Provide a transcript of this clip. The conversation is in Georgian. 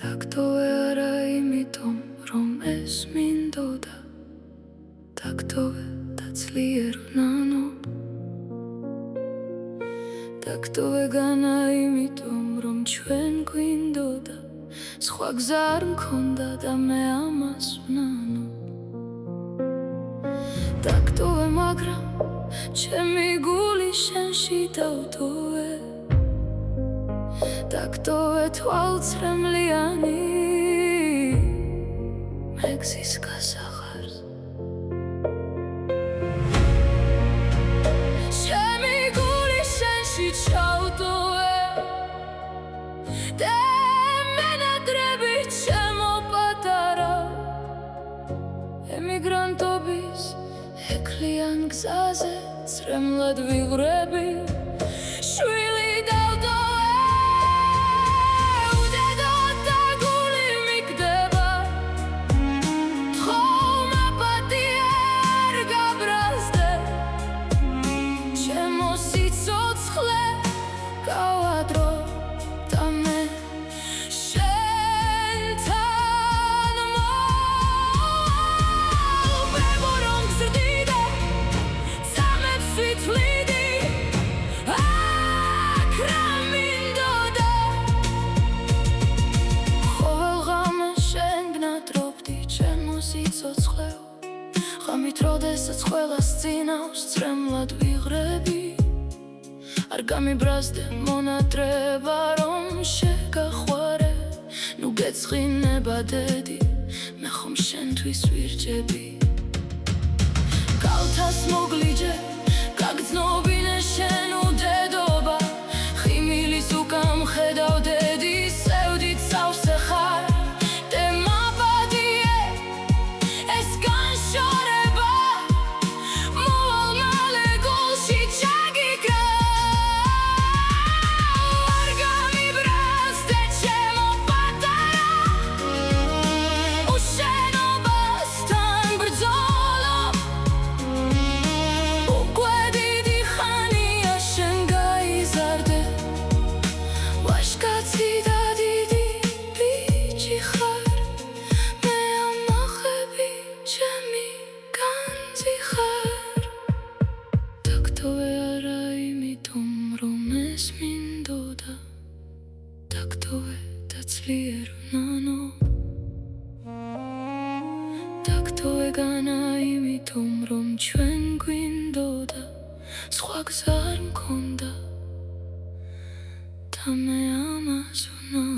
დაგდოვე არა იმიტომ რომ ეს მინდოდა დაგდოვე დაცლიერო ნანო დაგდოვე განა იმიტომ რომ ჩვენ გვინდოდა სხვა გზა არ მქონდა და მე ამას ვნანო დაგდოვე მაგრამ ჩემი გული შენში დავდოვე დაგდოვე თვალწრემლიანი მე გზის გასახარს ჩემი გული შენში ჩავდოვე და მენატრები ჩემო პატარა ემიგრანტობის ეკლიან გზაზე წრემლად ვიღრები შვილი ღამით როდესაც ყველას წინავს წრემლად ვიღრები არ გამიბრაზდე მონატრება რომ შეგახვარე ნუ გეწყინება დედი მე ხომ შენთვის ვირჯები კალთას მოგლიჯე გაგრძნობინე შენ უდედობა ხიმილის უკან ხედავ დედი სევდით სავსე ხარ დაგდოვე არა იმიტომ რომ ეს მინდოდა დაგდოვე დაცლიერო ნანო დაგდოვე განა იმიტომ რომ ჩვენ გვინდოდა სხვა გზა არ მქონდა და მე ამას ვნანო